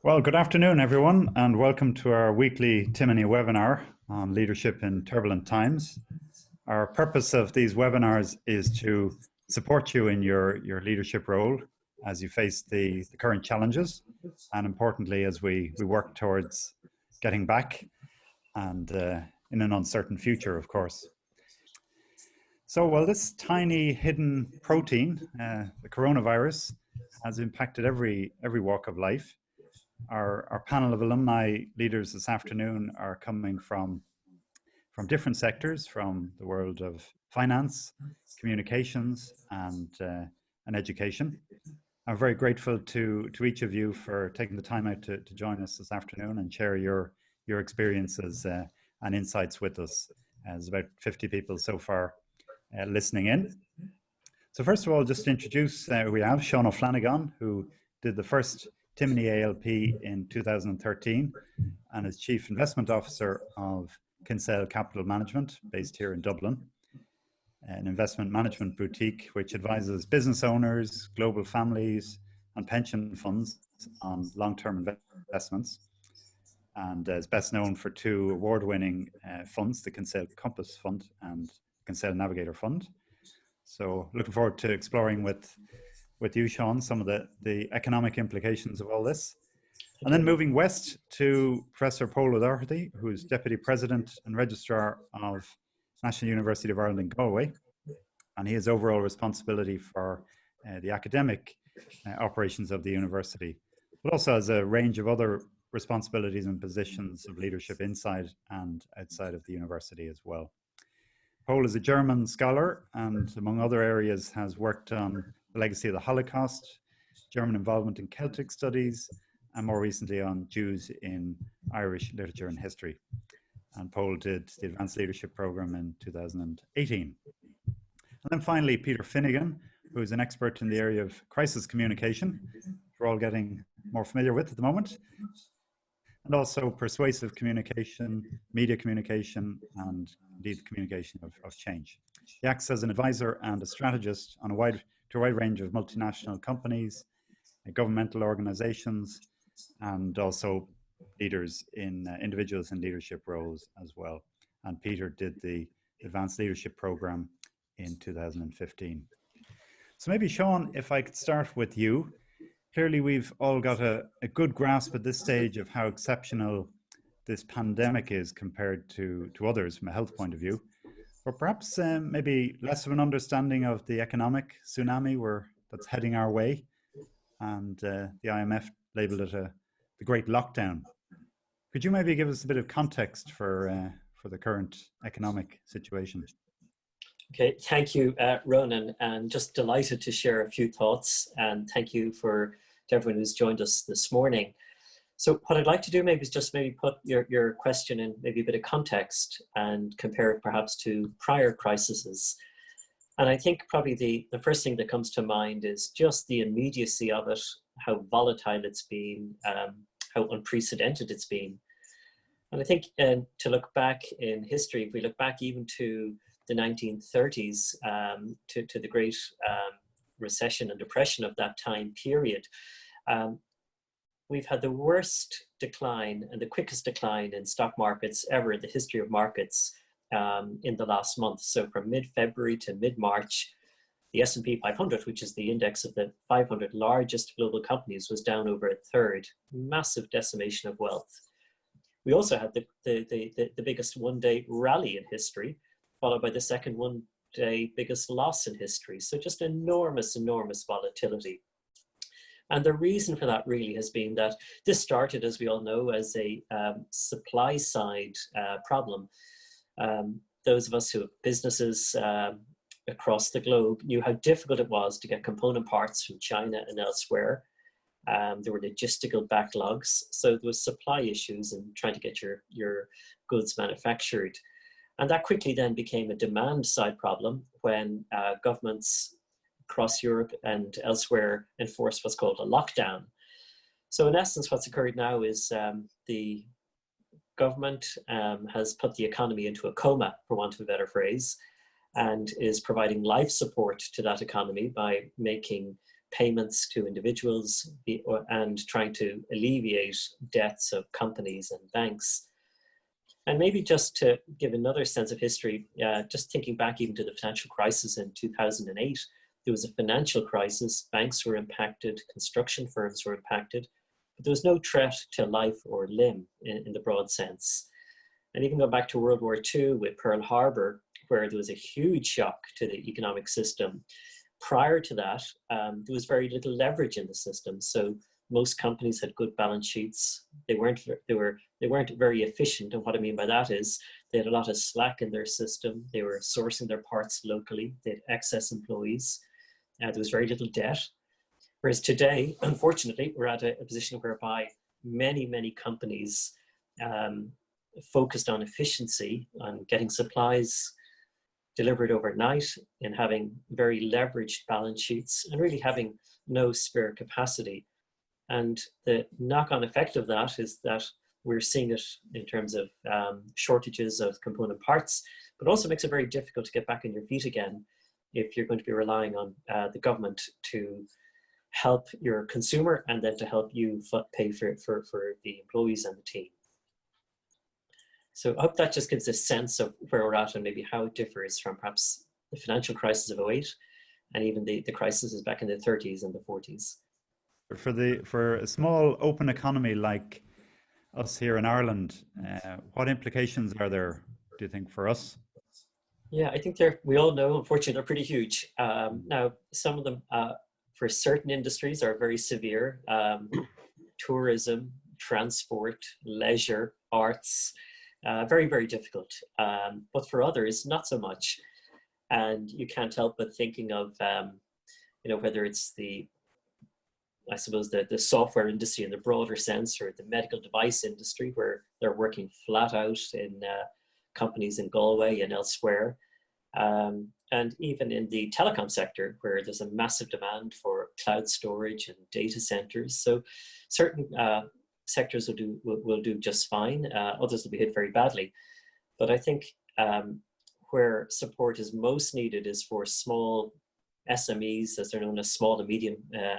Well, good afternoon, everyone, and welcome to our weekly Timoney webinar on leadership in turbulent times. Our purpose of these webinars is to support you in your leadership role as you face the current challenges, and importantly, as we work towards getting back and in an uncertain future, of course. So, well, this tiny hidden protein, the coronavirus, has impacted every walk of life. Our panel of alumni leaders this afternoon are coming from different sectors, from the world of finance, communications, and education. I'm very grateful to each of you for taking the time out to join us this afternoon and share your experiences and insights with us. There's about 50 people so far listening in. So first of all, just to introduce, we have Seán Flannagáin, who did the first Timoney ALP in 2013 and is Chief Investment Officer of Kinsale Capital Management, based here in Dublin, an investment management boutique which advises business owners, global families, and pension funds on long-term investments, and is best known for two award-winning funds, the Kinsale Compass Fund and Kinsale Navigator Fund. So looking forward to exploring with you, Seán, some of the economic implications of all this. And then moving west to Professor Dochartaigh, who is Deputy President and Registrar of National University of Ireland in Galway. And he has overall responsibility for the academic operations of the university, but also has a range of other responsibilities and positions of leadership inside and outside of the university as well. Paul is a German scholar and, among other areas, has worked on the legacy of the Holocaust, German involvement in Celtic studies, and more recently on Jews in Irish literature and history. And Paul did the Advanced Leadership Program in 2018. And then finally, Peter Finnegan, who is an expert in the area of crisis communication, we're all getting more familiar with at the moment, and also persuasive communication, media communication, and indeed communication of change. He acts as an advisor and a strategist on a wide range of multinational companies, governmental organizations, and also leaders in individuals in leadership roles as well. And Peter did the Advanced Leadership Program in 2015. So maybe, Seán, if I could start with you. Clearly, we've all got a good grasp at this stage of how exceptional this pandemic is compared to others from a health point of view, but perhaps maybe less of an understanding of the economic tsunami that's heading our way, and the IMF labelled it the Great Lockdown. Could you maybe give us a bit of context for the current economic situation? Okay, thank you, Ronan, and just delighted to share a few thoughts, and thank you to everyone who's joined us this morning. So what I'd like to do maybe is just maybe put your question in maybe a bit of context and compare it perhaps to prior crises. And I think probably the first thing that comes to mind is just the immediacy of it, how volatile it's been, how unprecedented it's been. And I think to look back in history, if we look back even to the 1930s, to the great recession and depression of that time period, we've had the worst decline and the quickest decline in stock markets ever in the history of markets in the last month. So from mid-February to mid-March, the S&P 500, which is the index of the 500 largest global companies, was down over a third. Massive decimation of wealth. We also had the biggest one-day rally in history, followed by the second one-day biggest loss in history. So just enormous volatility. And the reason for that really has been that this started, as we all know, as a supply side problem. Those of us who have businesses across the globe knew how difficult it was to get component parts from China and elsewhere. There were logistical backlogs, so there was supply issues in trying to get your goods manufactured. And that quickly then became a demand side problem when governments across Europe and elsewhere enforced what's called a lockdown. So in essence, what's occurred now is the government has put the economy into a coma, for want of a better phrase, and is providing life support to that economy by making payments to individuals and trying to alleviate debts of companies and banks. And maybe just to give another sense of history, just thinking back even to the financial crisis in 2008, there was a financial crisis, banks were impacted, construction firms were impacted, but there was no threat to life or limb in the broad sense. And even go back to World War II with Pearl Harbor, where there was a huge shock to the economic system. Prior to that, there was very little leverage in the system. So most companies had good balance sheets. They weren't very efficient. And what I mean by that is they had a lot of slack in their system. They were sourcing their parts locally. They had excess employees. There was very little debt. Whereas today, unfortunately, we're at a position whereby many companies focused on efficiency, on getting supplies delivered overnight, and having very leveraged balance sheets, and really having no spare capacity. And the knock-on effect of that is that we're seeing it in terms of shortages of component parts, but also makes it very difficult to get back on your feet again if you're going to be relying on the government to help your consumer and then to help you pay for the employees and the team. So I hope that just gives a sense of where we're at and maybe how it differs from perhaps the financial crisis of 2008 and even the crises back in the 30s and the 40s. For a small open economy like us here in Ireland, what implications are there, do you think, for us? Yeah, I think we all know, unfortunately, they're pretty huge. Now, some of them for certain industries are very severe. Tourism, transport, leisure, arts, very difficult. But for others, not so much. And you can't help but thinking of, whether it's the software industry in the broader sense, or the medical device industry, where they're working flat out in companies in Galway and elsewhere. And even in the telecom sector, where there's a massive demand for cloud storage and data centers. So certain sectors will do just fine. Others will be hit very badly. But I think where support is most needed is for small SMEs, as they're known as, small to medium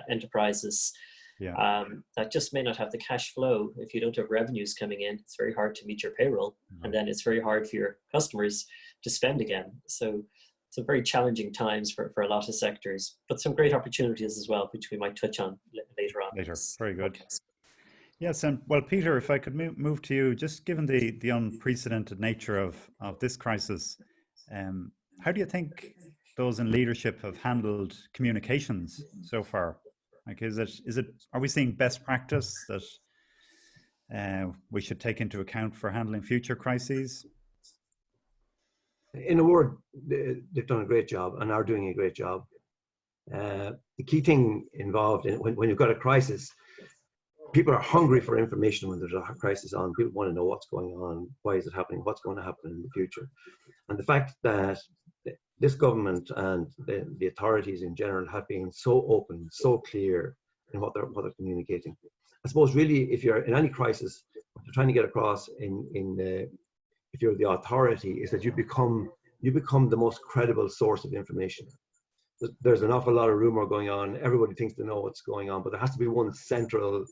enterprises, that just may not have the cash flow. If you don't have revenues coming in, it's very hard to meet your payroll. And then it's very hard for your customers to spend again. So it's very challenging times for a lot of sectors, but some great opportunities as well, which we might touch on later on. Very good. Podcast. Yes, and well, Peter, if I could move to you, just given the unprecedented nature of this crisis, how do you think those in leadership have handled communications so far? Like, are we seeing best practice that we should take into account for handling future crises? In a word, they've done a great job and are doing a great job. The key thing involved in when you've got a crisis, people are hungry for information when there's a crisis on. People want to know what's going on, why is it happening, what's going to happen in the future. And the fact that this government and the authorities in general have been so open, so clear in what they're communicating. I suppose really, if you're in any crisis, what you're trying to get across if you're the authority, is that you become the most credible source of information. There's an awful lot of rumor going on. Everybody thinks they know what's going on, but there has to be one central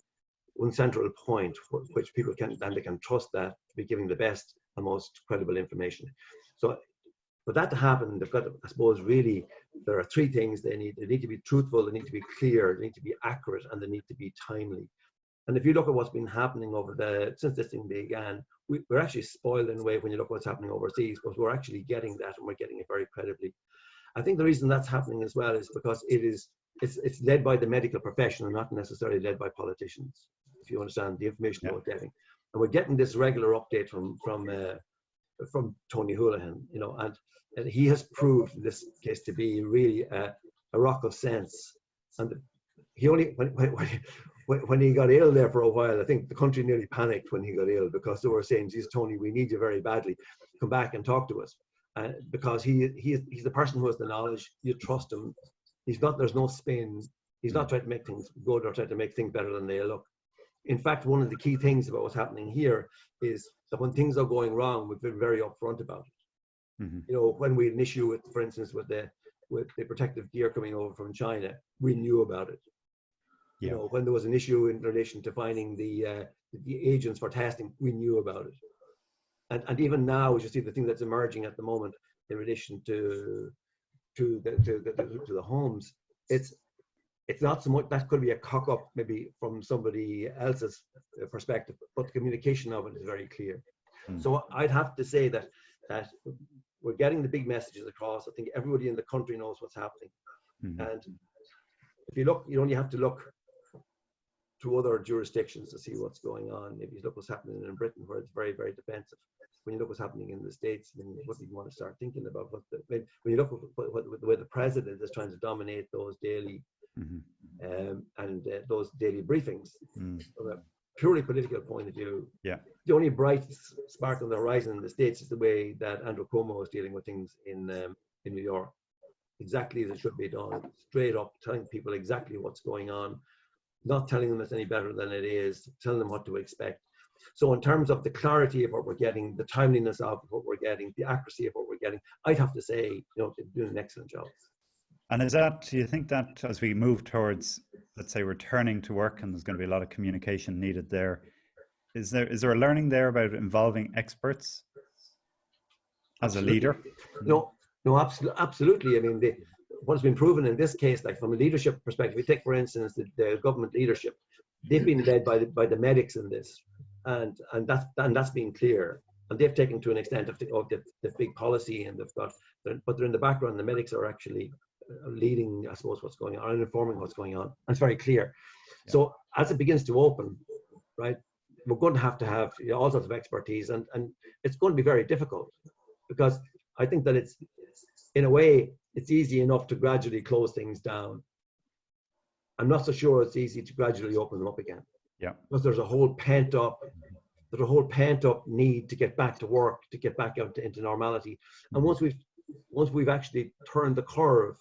point which people can trust that to be giving the best and most credible information. So for that to happen, they've got to, I suppose, really, there are three things they need. They need to be truthful, they need to be clear, they need to be accurate, and they need to be timely. And if you look at what's been happening since this thing began, we're actually spoiled in a way when you look at what's happening overseas, but we're actually getting that, and we're getting it very credibly. I think the reason that's happening as well is because it's led by the medical profession and not necessarily led by politicians, if you understand the information that we're getting. And we're getting this regular update from Tony Holohan, and he has proved in this case to be really a rock of sense. And he only, when he got ill there for a while, I think the country nearly panicked when he got ill, because they were saying, "Geez, Tony, we need you very badly. Come back and talk to us." Because he's the person who has the knowledge. You trust him. There's no spin. He's not trying to make things good or trying to make things better than they look. In fact, one of the key things about what's happening here is that when things are going wrong, we've been very upfront about it. Mm-hmm. When we had an issue with, for instance, with with the protective gear coming over from China, we knew about it. Yeah. You know, when there was an issue in relation to finding the agents for testing, we knew about it. And even now, as you see, the thing that's emerging at the moment in relation to the homes, it's not so much that could be a cock up maybe from somebody else's perspective, but the communication of it is very clear. So I'd have to say that we're getting the big messages across. I think everybody in the country knows what's happening. And if you look, you only have to look to other jurisdictions to see what's going on. If you look what's happening in Britain, where it's very, very defensive. When you look what's happening in the States, I mean, what do you want to start thinking about? When you look at the way the president is trying to dominate those daily those daily briefings, from a purely political point of view, the only bright spark on the horizon in the States is the way that Andrew Cuomo is dealing with things in New York. Exactly as it should be done, straight up, telling people exactly what's going on, not telling them it's any better than it is, telling them what to expect. So in terms of the clarity of what we're getting, the timeliness of what we're getting, the accuracy of what we're getting, I'd have to say, you know, they're doing an excellent job. And do you think that as we move towards, let's say, returning to work, and there's going to be a lot of communication needed there, is there a learning there about involving experts as a leader? No, absolutely. I mean, what's been proven in this case, like from a leadership perspective, we take, for instance, the government leadership. They've been led by the medics in this, and that's been clear. And they've taken to an extent of the big policy, and but they're in the background. The medics are actually leading, I suppose, what's going on and informing what's going on. And it's very clear. Yeah. So as it begins to open, right, we're going to have all sorts of expertise, and it's going to be very difficult, because I think that it's, in a way, it's easy enough to gradually close things down. I'm not so sure it's easy to gradually open them up again. Yeah. Because there's a whole pent up need to get back to work, to get back out into normality. And once we've actually turned the curve,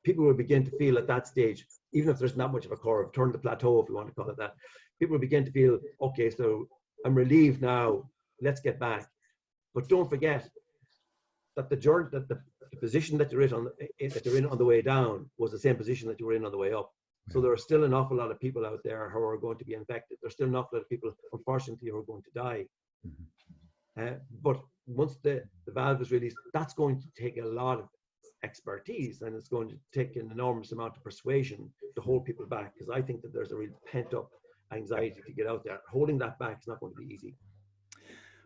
people will begin to feel at that stage, even if there's not much of a curve, turn the plateau, if you want to call it that, people will begin to feel, okay, so I'm relieved now, let's get back. But don't forget that the journey, that the position that you're in on the way down was the same position that you were in on the way up. So there are still an awful lot of people out there who are going to be infected. There's still an awful lot of people, unfortunately, who are going to die. But once the valve is released, that's going to take a lot of expertise, and it's going to take an enormous amount of persuasion to hold people back, because I think that there's a real pent-up anxiety to get out there. Holding that back is not going to be easy.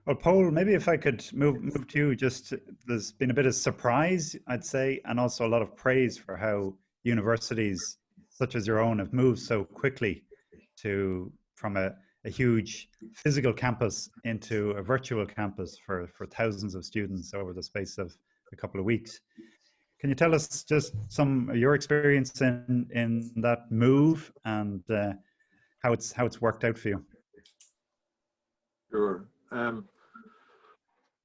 Well, Paul, maybe if I could move to you, just there's been a bit of surprise, I'd say, and also a lot of praise for how universities such as your own have moved so quickly from a huge physical campus into a virtual campus for thousands of students over the space of a couple of weeks. Can you tell us just some of your experience in that move, and how it's worked out for you? Sure.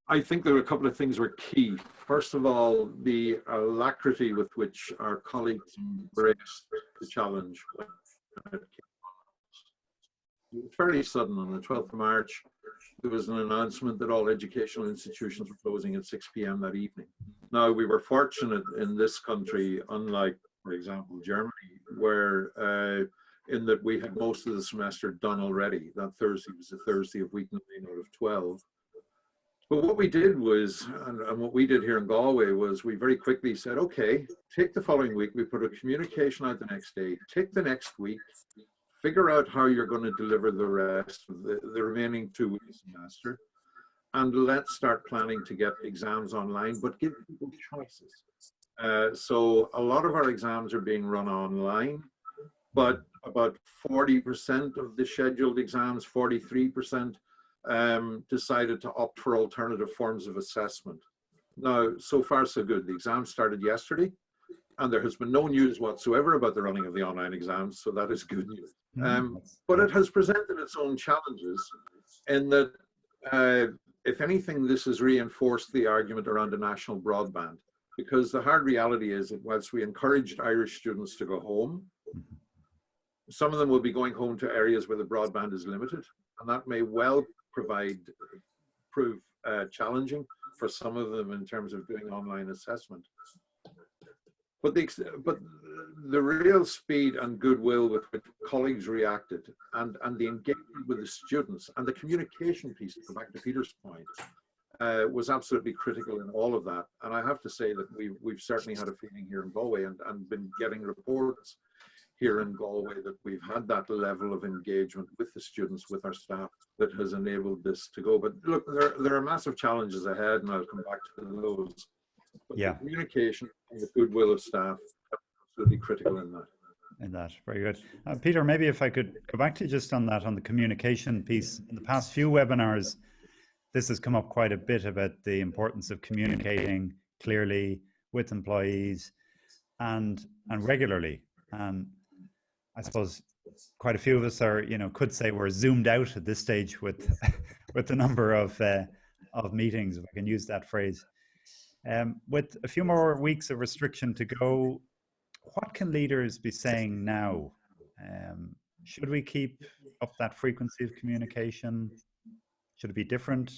I think there are a couple of things were key. First of all, the alacrity with which our colleagues embraced the challenge. It was fairly sudden. On the 12th of March, there was an announcement that all educational institutions were closing at 6 p.m. that evening. Now, we were fortunate in this country, unlike, for example, Germany, where in that we had most of the semester done already. That Thursday was a Thursday of week 9 out of 12. But what we did was, and what we did here in Galway was, we very quickly said, okay, take the following week, we put a communication out the next day, take the next week, figure out how you're going to deliver the rest of the remaining 2 weeks semester, and let's start planning to get exams online, but give people choices. So a lot of our exams are being run online, but about 40% of the scheduled exams, 43%, decided to opt for alternative forms of assessment. Now, so far so good. The exams started yesterday, and there has been no news whatsoever about the running of the online exams, so that is good news. But it has presented its own challenges in that, if anything, this has reinforced the argument around a national broadband, because the hard reality is that whilst we encouraged Irish students to go home, some of them will be going home to areas where the broadband is limited, and that may well prove challenging for some of them in terms of doing online assessment. But the real speed and goodwill with which colleagues reacted, and the engagement with the students, and the communication piece, to go back to Peter's point, was absolutely critical in all of that. And I have to say that we've certainly had a feeling here in Galway, and been getting reports here in Galway that we've had that level of engagement with the students, with our staff, that has enabled this to go. But look, there are massive challenges ahead, and I'll come back to those. But yeah, the communication and the goodwill of staff are absolutely critical in that. Very good. Peter, maybe if I could go back to just on that, on the communication piece. In the past few webinars, this has come up quite a bit about the importance of communicating clearly with employees and regularly. And I suppose quite a few of us are, could say we're zoomed out at this stage with with the number of meetings, if I can use that phrase. With a few more weeks of restriction to go, what can leaders be saying now? Should we keep up that frequency of communication? Should it be different?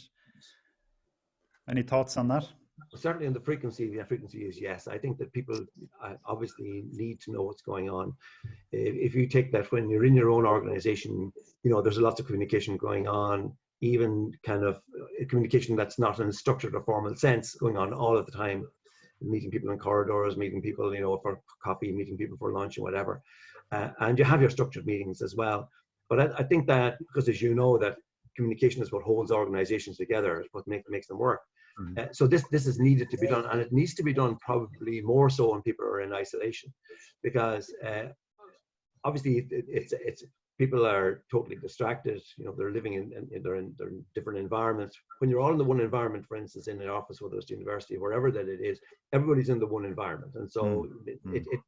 Any thoughts on that? Certainly on the frequency is yes. I think that people obviously need to know what's going on. If you take that when you're in your own organization, there's lots of communication going on, even kind of communication that's not in a structured or formal sense going on all of the time, meeting people in corridors, meeting people, for coffee, meeting people for lunch and whatever. And you have your structured meetings as well. But I think that, because as you know, that communication is what holds organizations together, it's what makes them work. So this is needed to be done, and it needs to be done probably more so when people are in isolation, because obviously it's people are totally distracted. They're living in different environments. When you're all in the one environment, for instance, in an office, whether it's the university, wherever that it is, everybody's in the one environment, and so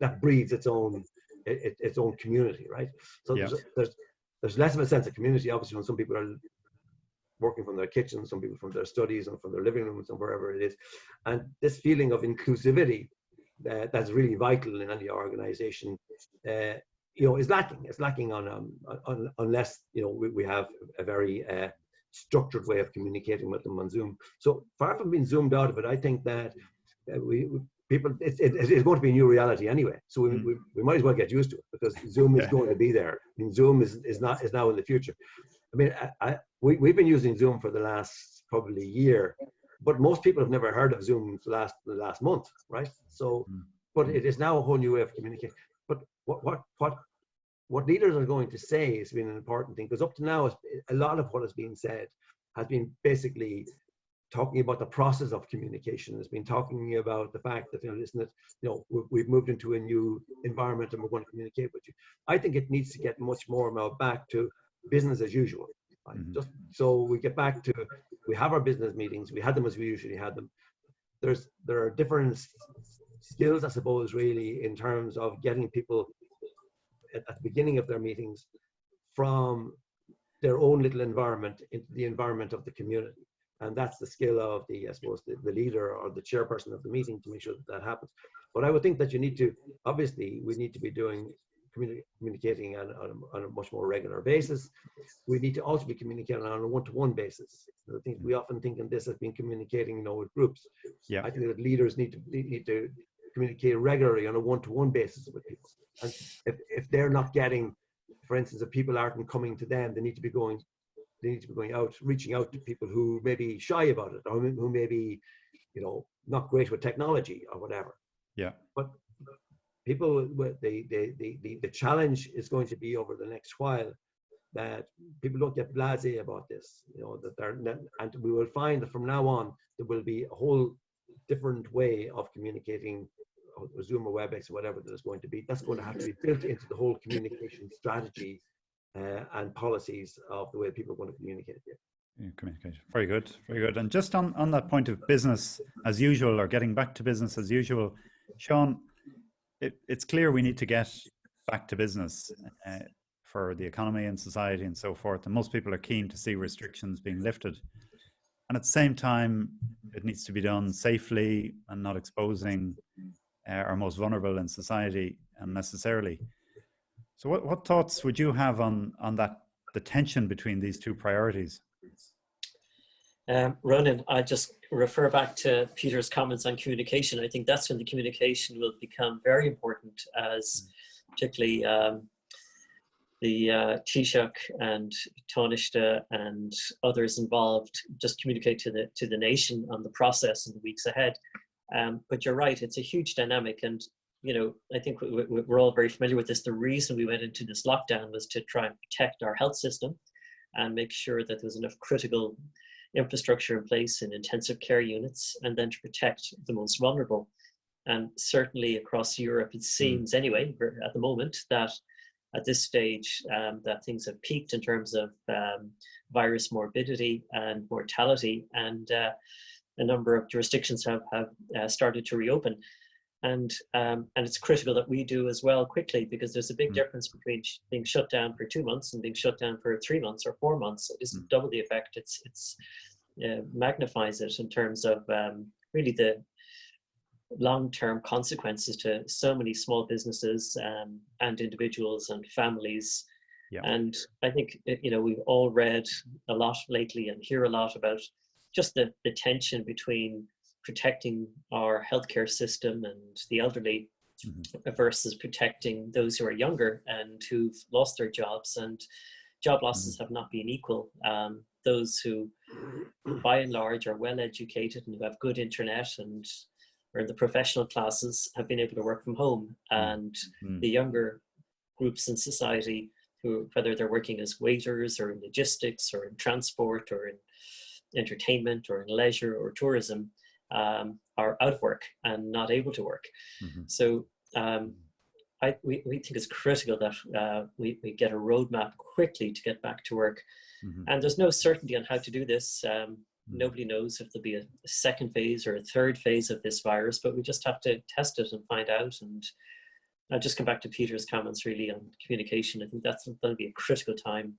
that breeds its own community, right? So yeah. There's less of a sense of community, obviously, when some people are working from their kitchens, some people from their studies and from their living rooms and wherever it is. And this feeling of inclusivity that's really vital in any organization, is lacking. It's lacking unless we have a very structured way of communicating with them on Zoom. So far from being zoomed out of it, I think that it's going to be a new reality anyway. So we might as well get used to it, because Zoom is going to be there. I mean, Zoom is now in the future. I mean, we've been using Zoom for the last probably year, but most people have never heard of Zoom the last month, right? So, but it is now a whole new way of communicating. But what leaders are going to say has been an important thing, because up to now, a lot of what has been said has been basically talking about the process of communication. Has been talking about the fact that we've moved into a new environment and we're going to communicate with you. I think it needs to get much more now back to business as usual. Right? Just so we get back to, we have our business meetings, we had them as we usually had them. There are different skills, I suppose, really, in terms of getting people at the beginning of their meetings from their own little environment into the environment of the community. And that's the skill of the leader or the chairperson of the meeting to make sure that happens. But I would think that we need to be doing communicating on a much more regular basis. We need to also be communicating on a one-to-one basis. I think we often think in this as being communicating, with groups. Yeah. I think that leaders need to communicate regularly on a one-to-one basis with people. And if they're not getting, for instance, if people aren't coming to them, they need to be going out, reaching out to people who may be shy about it, or who may be, not great with technology or whatever. Yeah. But people, the challenge is going to be over the next while that people don't get blasé about this, and we will find that from now on there will be a whole different way of communicating, or Zoom or WebEx or whatever that is going to be. That's going to have to be built into the whole communication strategy and policies of the way people are going to communicate. Communicate. Very good, very good. And just on that point of business as usual, or getting back to business as usual, Seán, it's clear we need to get back to business for the economy and society and so forth. And most people are keen to see restrictions being lifted. And at the same time, it needs to be done safely and not exposing our most vulnerable in society unnecessarily. So what thoughts would you have on that, the tension between these two priorities? Ronan, I just refer back to Peter's comments on communication. I think that's when the communication will become very important, as particularly the Taoiseach and Taoiseach and others involved just communicate to the nation on the process in the weeks ahead. But you're right, it's a huge dynamic, and you know, I think we're all very familiar with this. The reason we went into this lockdown was to try and protect our health system and make sure that there was enough critical infrastructure in place in intensive care units, and then to protect the most vulnerable. And certainly across Europe, it seems anyway, at the moment, that at this stage, that things have peaked in terms of virus morbidity and mortality, and a number of jurisdictions have started to reopen. And it's critical that we do as well quickly, because there's a big difference between being shut down for 2 months and being shut down for 3 months or 4 months. It isn't double the effect. It's magnifies it in terms of really the long-term consequences to so many small businesses and individuals and families. Yeah. And I think, you know, we've all read a lot lately and hear a lot about just the tension between protecting our healthcare system and the elderly versus protecting those who are younger and who've lost their jobs, and job losses have not been equal. Those who by and large are well educated and who have good internet and are in the professional classes have been able to work from home, and the younger groups in society who, whether they're working as waiters or in logistics or in transport or in entertainment or in leisure or tourism, are out of work and not able to work. So we think it's critical that we get a roadmap quickly to get back to work. And there's no certainty on how to do this. Nobody knows if there'll be a second phase or a third phase of this virus, but we just have to test it and find out. And I'll just come back to Peter's comments really on communication. I think that's going to be a critical time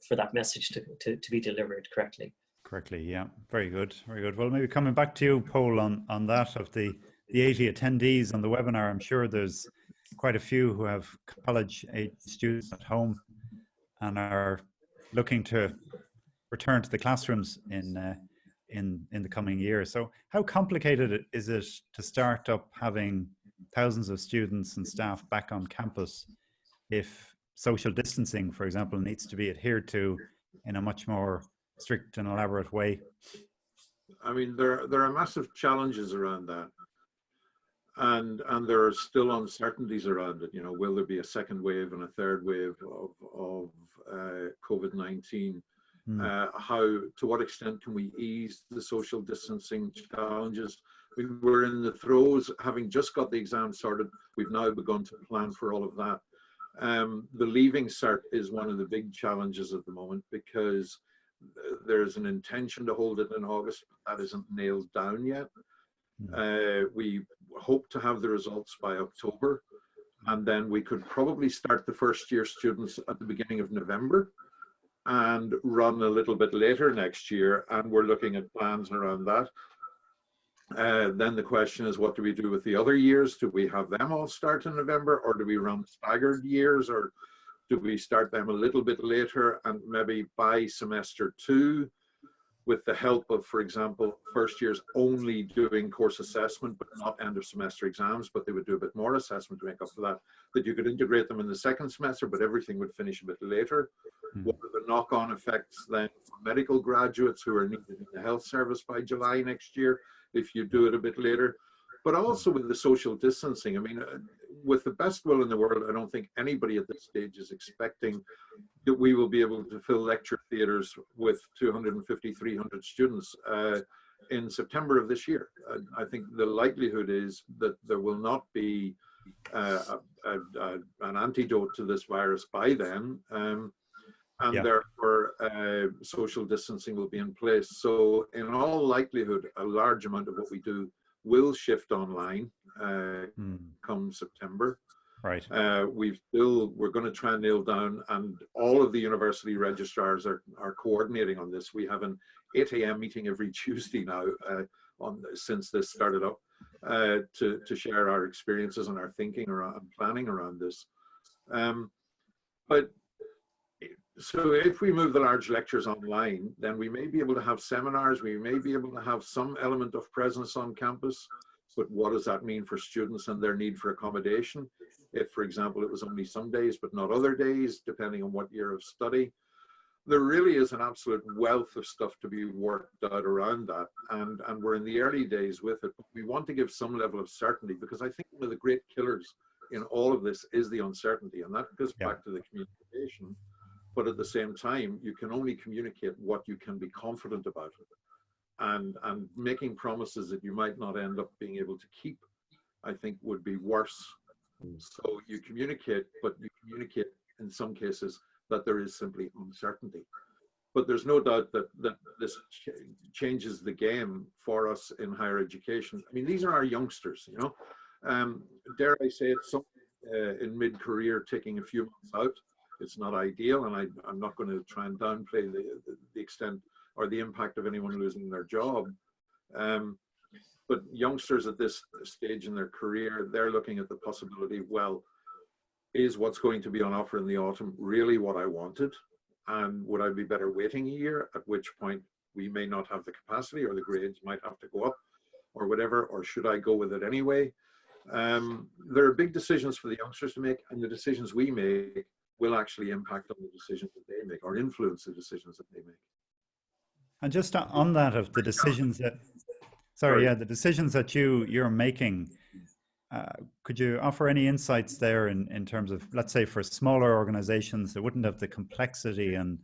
for that message to be delivered correctly. Correctly, yeah. Very good, very good. Well, maybe coming back to you, Paul, on that of the 80 attendees on the webinar, I'm sure there's quite a few who have college-age students at home and are looking to return to the classrooms in the coming year. So how complicated is it to start up having thousands of students and staff back on campus if social distancing, for example, needs to be adhered to in a much more strict and elaborate way? I mean, there are massive challenges around that, and there are still uncertainties around it. You know, will there be a second wave and a third wave of COVID-19? To what extent can we ease the social distancing challenges? We were in the throes, having just got the exam started. We've now begun to plan for all of that. The leaving cert is one of the big challenges at the moment, because there's an intention to hold it in August, but that isn't nailed down yet. We hope to have the results by October, and then we could probably start the first year students at the beginning of November and run a little bit later next year, and we're looking at plans around that. Then the question is, what do we do with the other years? Do we have them all start in November, or do we run staggered years, or do we start them a little bit later and maybe by semester 2, with the help of, for example, first years only doing course assessment but not end of semester exams, but they would do a bit more assessment to make up for that, that you could integrate them in the second semester, but everything would finish a bit later. What are the knock-on effects then for medical graduates who are needed in the health service by July next year if you do it a bit later? But also with the social distancing, I mean, with the best will in the world, I don't think anybody at this stage is expecting that we will be able to fill lecture theatres with 250, 300 students in September of this year. I think the likelihood is that there will not be an antidote to this virus by then, and therefore social distancing will be in place. So in all likelihood, a large amount of what we do will shift online come September. Right. We're going to try and nail down, and all of the university registrars are coordinating on this. We have an 8 a.m. meeting every Tuesday now since this started up to share our experiences and our thinking around and planning around this. But So if we move the large lectures online, then we may be able to have seminars, we may be able to have some element of presence on campus, but what does that mean for students and their need for accommodation? If, for example, it was only some days, but not other days, depending on what year of study. There really is an absolute wealth of stuff to be worked out around that. And we're in the early days with it. But we want to give some level of certainty, because I think one of the great killers in all of this is the uncertainty. And that goes back to the communication. But at the same time, you can only communicate what you can be confident about. And making promises that you might not end up being able to keep, I think would be worse. So you communicate, but you communicate in some cases that there is simply uncertainty. But there's no doubt that this changes the game for us in higher education. I mean, these are our youngsters, you know. Dare I say it, some in mid-career taking a few months out. It's not ideal, and I'm not going to try and downplay the extent or the impact of anyone losing their job. But youngsters at this stage in their career, they're looking at the possibility, well, is what's going to be on offer in the autumn really what I wanted? And would I be better waiting a year, at which point we may not have the capacity, or the grades might have to go up or whatever, or should I go with it anyway? There are big decisions for the youngsters to make, and the decisions we make will actually impact on the decisions that they make, or influence the decisions that they make. And just on that, of the decisions that, the decisions that you're making, could you offer any insights there in terms of, let's say, for smaller organizations that wouldn't have the complexity and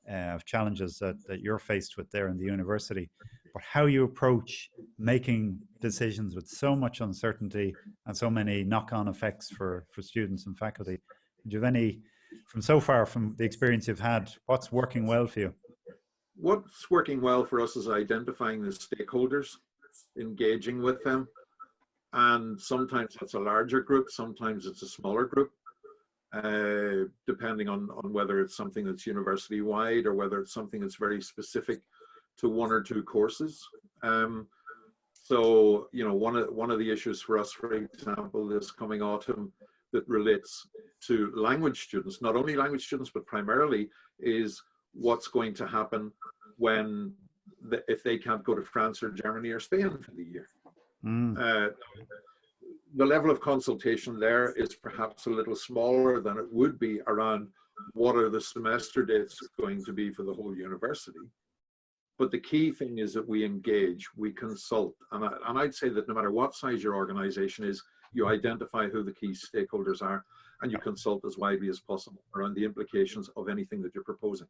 of challenges that you're faced with there in the university, but how you approach making decisions with so much uncertainty and so many knock-on effects for students and faculty? Do you have any, from so far, from the experience you've had, what's working well for you? What's working well for us is identifying the stakeholders, engaging with them. And sometimes that's a larger group, sometimes it's a smaller group, depending on whether it's something that's university-wide or whether it's something that's very specific to one or two courses. So, you know, one of the issues for us, for example, this coming autumn that relates to language students, not only language students, but primarily, is what's going to happen when, if they can't go to France or Germany or Spain for the year. The level of consultation there is perhaps a little smaller than it would be around what are the semester dates going to be for the whole university. But the key thing is that we engage, we consult. And I'd say that no matter what size your organization is, you identify who the key stakeholders are, and you consult as widely as possible around the implications of anything that you're proposing.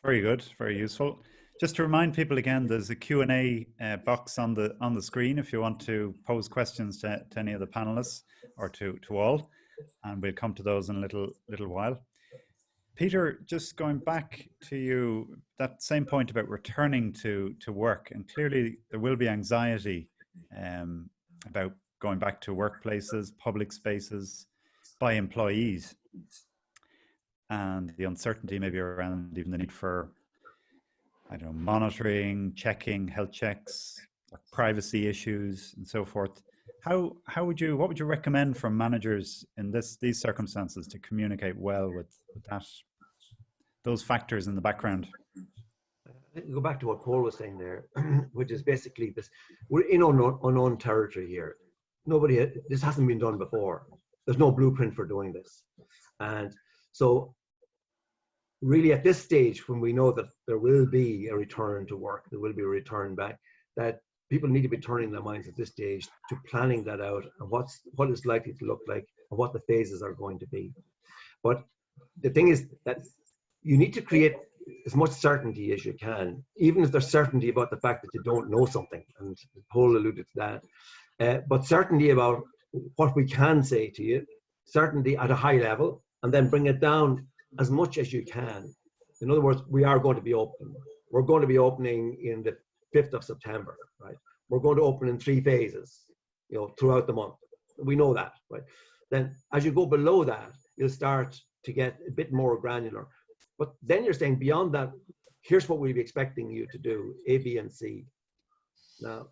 Very good, very useful. Just to remind people again, there's a Q&A box on the screen if you want to pose questions to any of the panelists, or to all, and we'll come to those in a little while. Peter, just going back to you, that same point about returning to work, and clearly there will be anxiety about going back to workplaces, public spaces, by employees, and the uncertainty maybe around even the need for, I don't know, monitoring, checking, health checks, privacy issues, and so forth. What would you recommend from managers in these circumstances to communicate well with those factors in the background? I think go back to what Paul was saying there, which is basically this: we're in unknown territory here. This hasn't been done before. There's no blueprint for doing this, and so really at this stage, when we know that there will be a return to work, there will be a return back, that people need to be turning their minds at this stage to planning that out, and what it's likely to look like, and what the phases are going to be. But the thing is that you need to create as much certainty as you can, even if there's certainty about the fact that you don't know something, and Paul alluded to that, but certainty about what we can say to you, certainty at a high level, and then bring it down as much as you can. In other words, we are going to be open. We're going to be opening in the 5th of September, right? We're going to open in 3 phases, you know, throughout the month. We know that, right? Then as you go below that, you'll start to get a bit more granular. But then you're saying beyond that, here's what we'll be expecting you to do, A, B, and C. Now,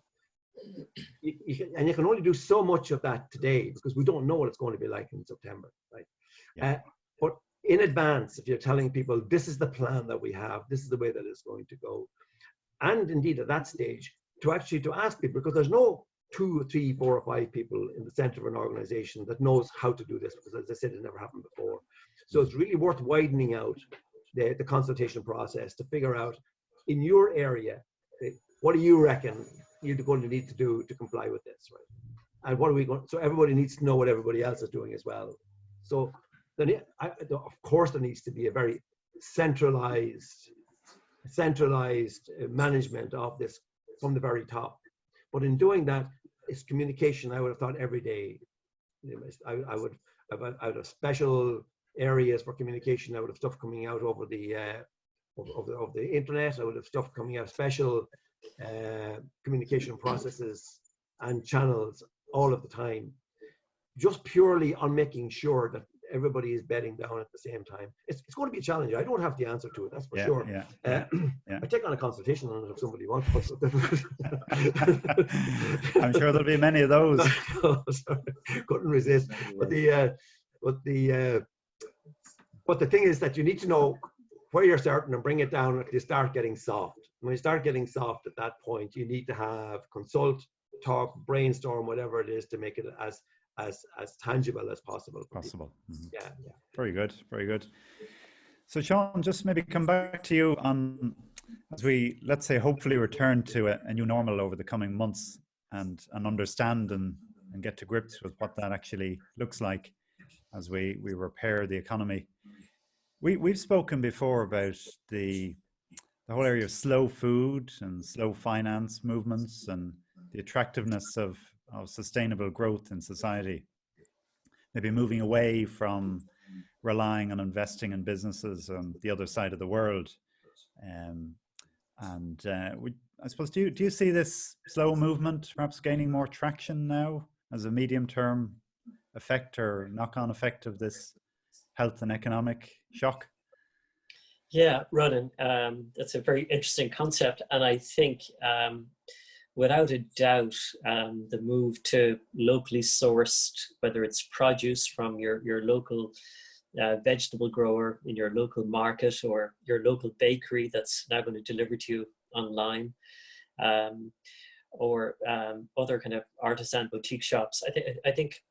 and you can only do so much of that today, because we don't know what it's going to be like in September, right? Yeah. But in advance, if you're telling people, this is the plan that we have, this is the way that it's going to go. And indeed at that stage, to ask people, because there's no 2 or 3, 4 or 5 people in the center of an organization that knows how to do this, because as I said, it's never happened before. So it's really worth widening out the consultation process to figure out in your area, what do you reckon you're going to need to do to comply with this, right? And what are we going, so everybody needs to know what everybody else is doing as well. So then, of course, there needs to be a very centralized management of this from the very top. But in doing that, it's communication. I would have thought every day. I would have special areas for communication. I would have stuff coming out over the internet. I would have stuff coming out, special communication processes and channels all of the time, just purely on making sure that everybody is bedding down at the same time. It's going to be a challenge. I don't have the answer to it, that's for sure. I take on a consultation on it if somebody wants. I'm sure there'll be many of those. Couldn't resist. But the thing is that you need to know where you're starting and bring it down until you start getting soft. When you start getting soft at that point, you need to have consult, talk, brainstorm, whatever it is, to make it as tangible as possible. Mm-hmm. Yeah. Very good, very good. So Seán, just maybe come back to you on, as we, let's say, hopefully return to a new normal over the coming months and understand and get to grips with what that actually looks like as we repair the economy. We've spoken before about the whole area of slow food and slow finance movements and the attractiveness of sustainable growth in society, maybe moving away from relying on investing in businesses on the other side of the world. I suppose, do you see this slow movement perhaps gaining more traction now as a medium-term effect or knock-on effect of this health and economic shock? Yeah, Ronan, that's a very interesting concept. And I think without a doubt, the move to locally sourced, whether it's produce from your local vegetable grower in your local market or your local bakery that's now going to deliver to you online, or other kind of artisan boutique shops. I think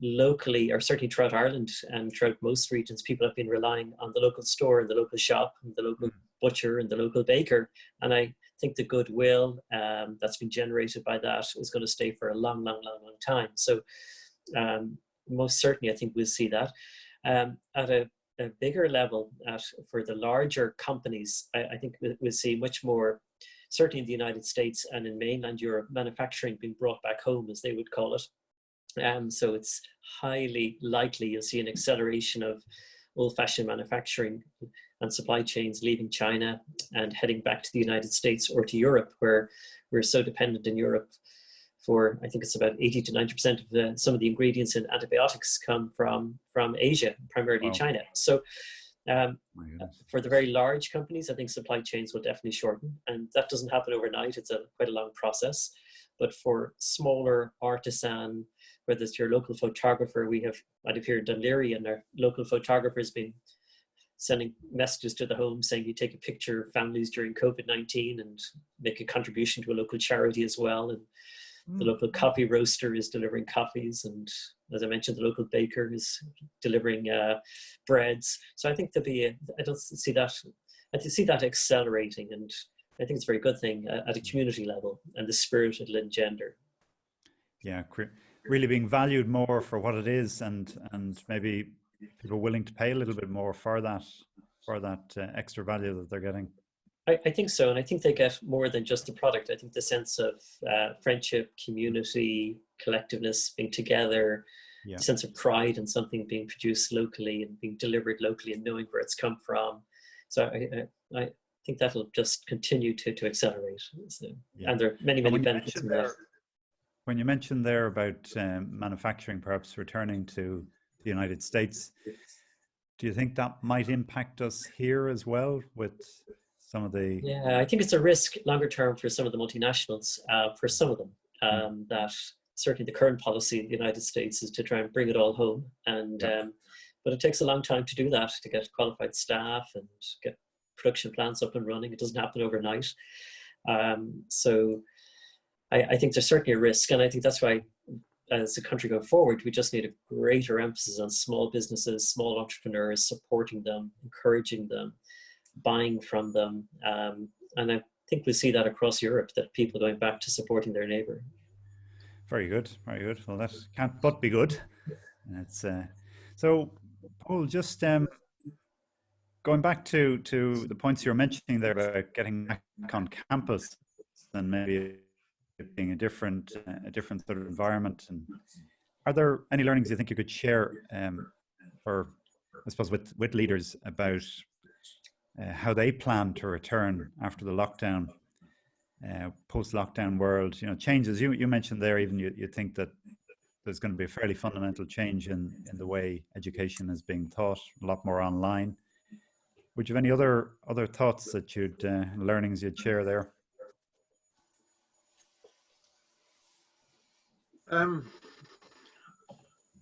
locally, or certainly throughout Ireland and throughout most regions, people have been relying on the local store and the local shop and the local butcher and the local baker. And I think the goodwill that's been generated by that is going to stay for a long time. So most certainly, I think we'll see that. At a bigger level, for the larger companies, I think we'll see much more, certainly in the United States and in mainland Europe, manufacturing being brought back home, as they would call it. So it's highly likely you'll see an acceleration of old-fashioned manufacturing and supply chains leaving China and heading back to the United States or to Europe, where we're so dependent in Europe for, I think it's about 80 to 90% of some of the ingredients in antibiotics come from Asia, primarily China. So for the very large companies, I think supply chains will definitely shorten, and that doesn't happen overnight. It's quite a long process. But for smaller artisan, whether it's your local photographer, we have out of here in Dunleary, and our local photographer has been sending messages to the home saying you take a picture of families during COVID-19 and make a contribution to a local charity as well. And the local coffee roaster is delivering coffees, and as I mentioned, the local baker is delivering breads. So I think I see that accelerating, and I think it's a very good thing at a community level and the spirit it'll engender. Yeah, really being valued more for what it is, and maybe people willing to pay a little bit more for that extra value that they're getting. I think so, and I think they get more than just the product. I think the sense of friendship, community, collectiveness, being together, a sense of pride in something being produced locally and being delivered locally and knowing where it's come from. So I think that'll just continue to accelerate. So, and there are many benefits in that. When you mentioned there about manufacturing perhaps returning to the United States, do you think that might impact us here as well with some of the... Yeah, I think it's a risk longer term for some of the multinationals, for some of them, that certainly the current policy in the United States is to try and bring it all home and But it takes a long time to do that, to get qualified staff and get production plants up and running. It doesn't happen overnight. So I think there's certainly a risk, and I think that's why, as a country going forward, we just need a greater emphasis on small businesses, small entrepreneurs, supporting them, encouraging them, buying from them. And I think we see that across Europe, that people are going back to supporting their neighbour. Very good, very good. Well, that can't but be good. And it's so, Paul, just going back to the points you were mentioning there about getting back on campus and maybe it being a different sort of environment. And are there any learnings you think you could share for, I suppose, with leaders about how they plan to return after the lockdown, post-lockdown world? You know, changes. You mentioned there, even you think that there's going to be a fairly fundamental change in the way education is being taught, a lot more online. Would you have any other thoughts that learnings you'd share there?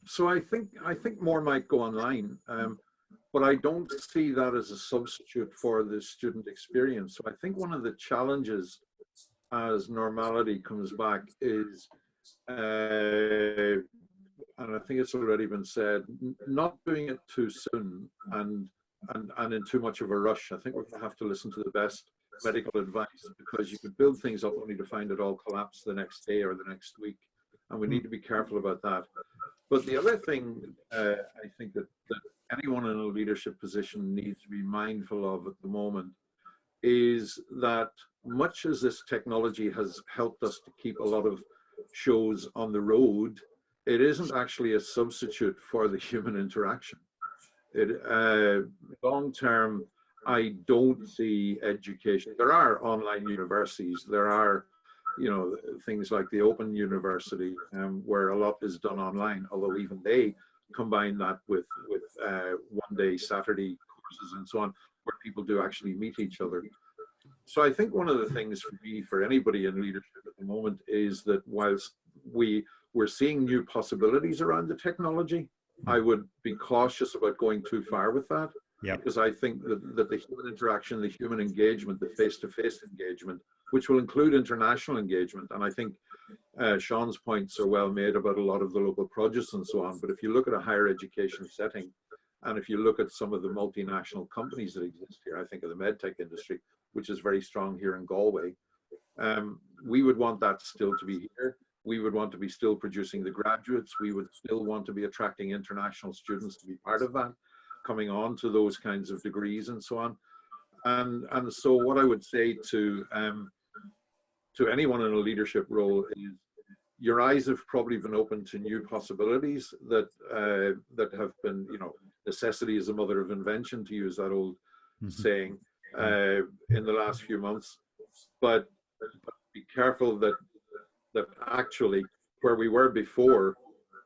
So I think more might go online, but I don't see that as a substitute for the student experience. So I think one of the challenges as normality comes back is, and I think it's already been said, not doing it too soon and in too much of a rush. I think we're going to have to listen to the best medical advice, because you could build things up only to find it all collapse the next day or the next week. And we need to be careful about that. But the other thing I think that anyone in a leadership position needs to be mindful of at the moment is that much as this technology has helped us to keep a lot of shows on the road, it isn't actually a substitute for the human interaction. Long term, I don't see education. There are online universities. There are, you know, things like the Open University, where a lot is done online, although even they combine that with one-day Saturday courses and so on, where people do actually meet each other. So I think one of the things for me, for anybody in leadership at the moment, is that whilst we're seeing new possibilities around the technology, I would be cautious about going too far with that. Yeah. Because I think that the human interaction, the human engagement, the face-to-face engagement, which will include international engagement, and I think Seán's points are well made about a lot of the local produce and so on, but if you look at a higher education setting, and if you look at some of the multinational companies that exist here, I think of the medtech industry, which is very strong here in Galway, we would want that still to be here. We would want to be still producing the graduates. We would still want to be attracting international students to be part of that, coming on to those kinds of degrees and so on. And so what I would say to anyone in a leadership role is, your eyes have probably been open to new possibilities that have been, you know, necessity is the mother of invention, to use that old saying, in the last few months. But be careful that actually where we were before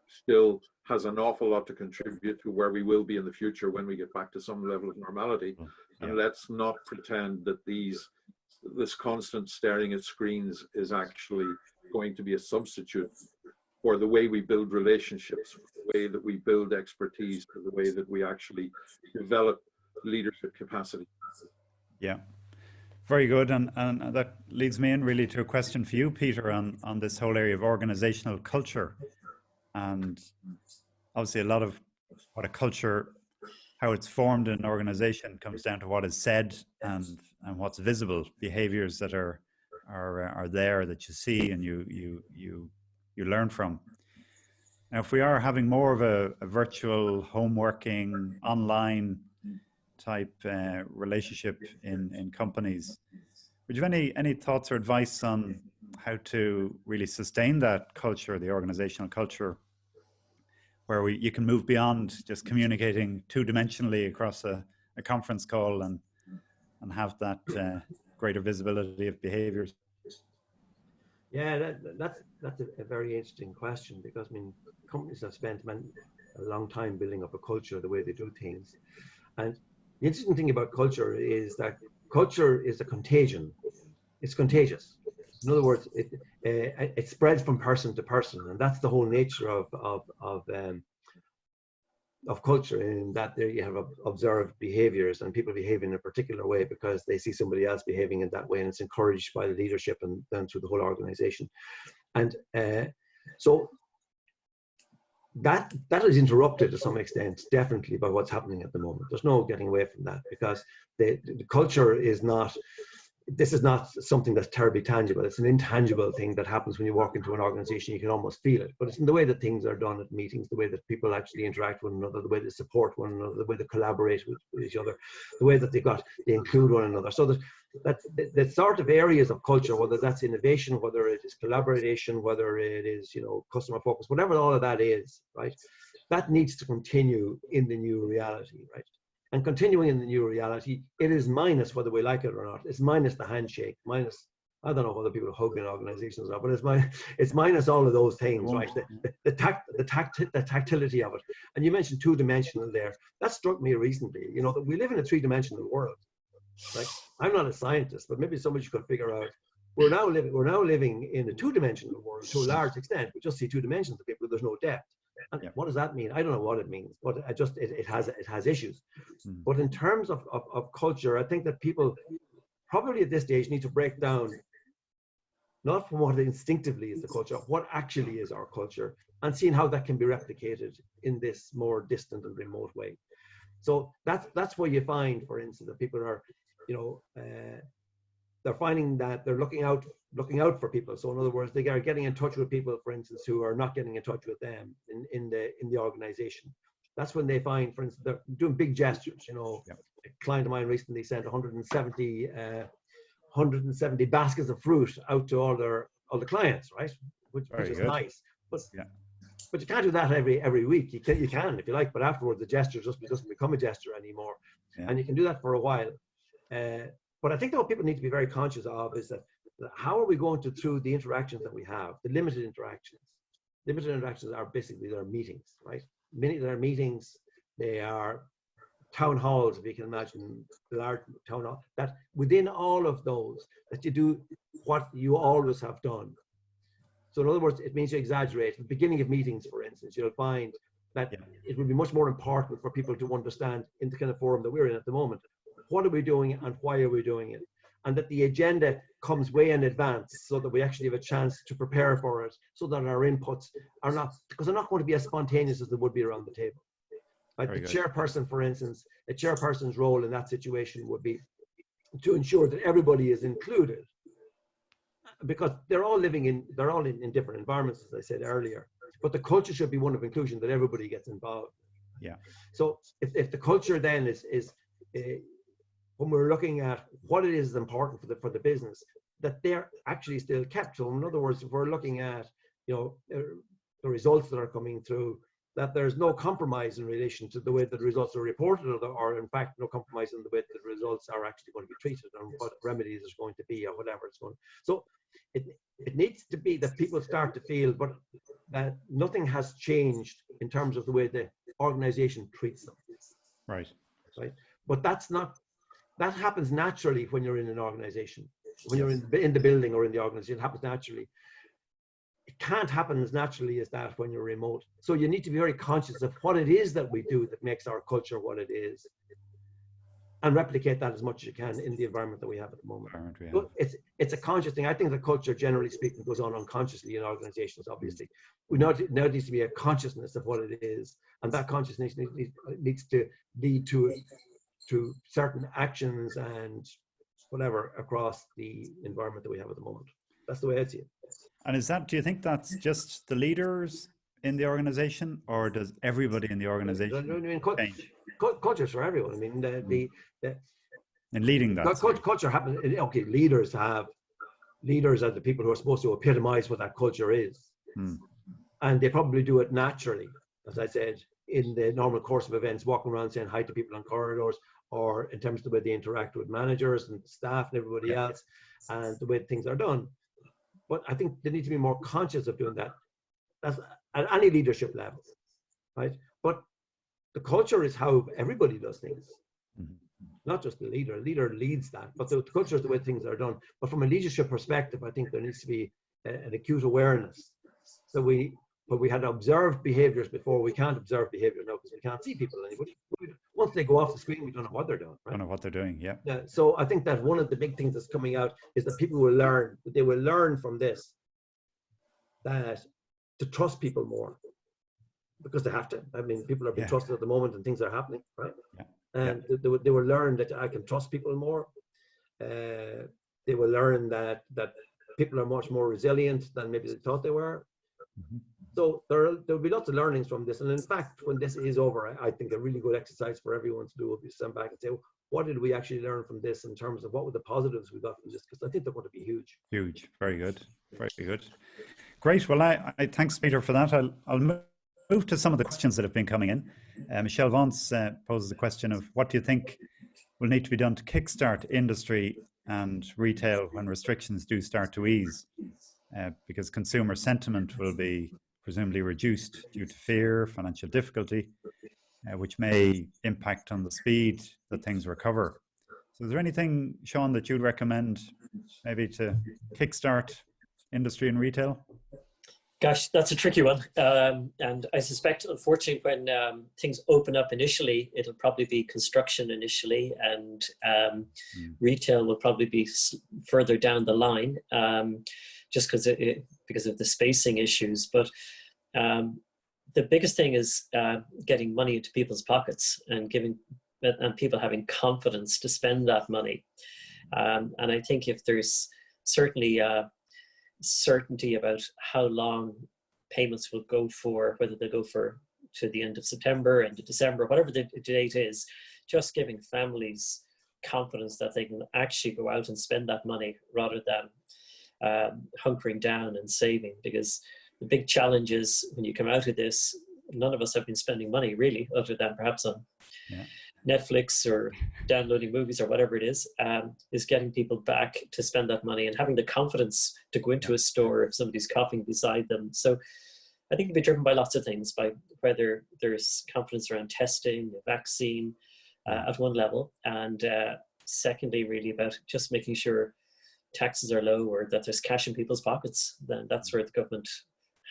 still has an awful lot to contribute to where we will be in the future when we get back to some level of normality. And let's not pretend that this constant staring at screens is actually going to be a substitute for the way we build relationships, for the way that we build expertise, for the way that we actually develop leadership capacity. Yeah, very good. And that leads me in really to a question for you, Peter, on this whole area of organizational culture. And obviously a lot of what a culture, how it's formed in an organization, comes down to what is said and what's visible, behaviors that are there that you see and you learn from. Now, if we are having more of a virtual homeworking, online type relationship in companies, would you have any thoughts or advice on how to really sustain that culture, the organizational culture, where you can move beyond just communicating two-dimensionally across a conference call and have that greater visibility of behaviors? Yeah, that's a very interesting question, because I mean, companies have spent a long time building up a culture, the way they do things. And the interesting thing about culture is that culture is a contagion. It's contagious. In other words, it spreads from person to person, and that's the whole nature of of culture, in that there you have observed behaviors and people behave in a particular way because they see somebody else behaving in that way, and it's encouraged by the leadership and then through the whole organization. And so that is interrupted to some extent, definitely, by what's happening at the moment. There's no getting away from that, because the culture is not, this is not something that's terribly tangible. It's an intangible thing that happens when you walk into an organization. You can almost feel it, but it's in the way that things are done at meetings, the way that people actually interact with one another, the way they support one another, the way they collaborate with each other, the way that they include one another. So that the sort of areas of culture, whether that's innovation, whether it is collaboration, whether it is, you know, customer focus, whatever all of that is, right, that needs to continue in the new reality, right? And continuing in the new reality, it is minus whether we like it or not. It's minus the handshake, minus, I don't know whether people hug in organizations or not, but it's minus all of those things, right? The tactility of it. And you mentioned two-dimensional there. That struck me recently, you know, that we live in a three-dimensional world. Right? I'm not a scientist, but maybe somebody could figure out. We're now living in a two-dimensional world to a large extent. We just see two dimensions of people. There's no depth. And what does that mean? I don't know what it means, but it has issues. But in terms of culture, I think that people probably at this stage need to break down, not from what instinctively is the culture, what actually is our culture, and seeing how that can be replicated in this more distant and remote way. So that's where you find, for instance, that people are, you know, they're finding that they're looking out for people. So in other words, they are getting in touch with people, for instance, who are not getting in touch with them in the organization. That's when they find, for instance, they're doing big gestures. You know, a client of mine recently sent 170 baskets of fruit out to all the clients, right? Which is nice. But you can't do that every week. You can if you like, but afterwards the gesture just doesn't become a gesture anymore. And you can do that for a while. But I think that what people need to be very conscious of is that how are we going through the interactions that we have, the limited interactions. Limited interactions are basically their meetings, right? Many of their meetings, they are town halls, if you can imagine, the large town hall, that within all of those, that you do what you always have done. So in other words, it means you exaggerate. At the beginning of meetings, for instance, you'll find that it would be much more important for people to understand in the kind of forum that we're in at the moment, what are we doing and why are we doing it? And that the agenda comes way in advance so that we actually have a chance to prepare for it, so that our inputs are not, because they're not going to be as spontaneous as they would be around the table. Like the chairperson, for instance, a chairperson's role in that situation would be to ensure that everybody is included, because they're all in different environments, as I said earlier. But the culture should be one of inclusion, that everybody gets involved. So if the culture then is when we're looking at what it is important for the business, that they're actually still kept. So in other words, if we're looking at, you know, the results that are coming through, that there's no compromise in relation to the way that the results are reported, or in fact no compromise in the way that the results are actually going to be treated, and what remedies is going to be, or whatever it's going. So it needs to be that people start to feel, but that nothing has changed in terms of the way the organization treats them. Right. But that happens naturally when you're in an organization, when you're in the building or in the organization. It happens naturally. It can't happen as naturally as that when you're remote. So you need to be very conscious of what it is that we do that makes our culture what it is, and replicate that as much as you can in the environment that we have at the moment. But it's a conscious thing. I think the culture, generally speaking, goes on unconsciously in organizations, obviously. We now needs to be a consciousness of what it is, and that consciousness needs to lead to certain actions and whatever across the environment that we have at the moment. That's the way I see it. And do you think that's just the leaders in the organization, or does everybody in the organization change? Culture's for everyone. I mean, and leading that. Culture happens. Okay, leaders are the people who are supposed to epitomize what that culture is. And they probably do it naturally, as I said, in the normal course of events, walking around saying hi to people on corridors, or in terms of the way they interact with managers and staff and everybody else, and the way things are done. But I think they need to be more conscious of doing that. That's at any leadership level, right? But the culture is how everybody does things, not just the leader. The leader leads that, but the culture is the way things are done. But from a leadership perspective, I think there needs to be an acute awareness. So we but we had observed behaviors before. We can't observe behavior now because we can't see people anymore. Once they go off the screen, we don't know what they're doing. Right? Don't know what they're doing. Yeah. So I think that one of the big things that's coming out is that people will learn. They will learn from this that to trust people more, because they have to. I mean, people are being trusted at the moment, and things are happening, right? Yeah. And they will learn that I can trust people more. They will learn that people are much more resilient than maybe they thought they were. Mm-hmm. So there'll be lots of learnings from this. And in fact, when this is over, I think a really good exercise for everyone to do will be stand back and say, well, what did we actually learn from this in terms of what were the positives we got from this? Because I think they're going to be huge. Huge. Very good. Very good. Great. Well, I thanks, Peter, for that. I'll move to some of the questions that have been coming in. Michelle Vance poses the question of what do you think will need to be done to kickstart industry and retail when restrictions do start to ease? Because consumer sentiment will be presumably reduced due to fear, financial difficulty, which may impact on the speed that things recover. So is there anything, Seán, that you'd recommend maybe to kickstart industry and retail? Gosh, that's a tricky one. And I suspect, unfortunately, when things open up initially, it'll probably be construction initially, and retail will probably be further down the line, just because of the spacing issues. But the biggest thing is getting money into people's pockets and people having confidence to spend that money. And I think if there's certainly certainty about how long payments will go for, whether they go for to the end of September, end of December, whatever the date is, just giving families confidence that they can actually go out and spend that money rather than hunkering down and saving. Because the big challenge is when you come out of this, none of us have been spending money really, other than perhaps on Netflix or downloading movies or whatever it is getting people back to spend that money and having the confidence to go into a store if somebody's coughing beside them. So I think it'll be driven by lots of things, by whether there's confidence around testing, the vaccine at one level, and secondly, really about just making sure taxes are low or that there's cash in people's pockets. Then that's where the government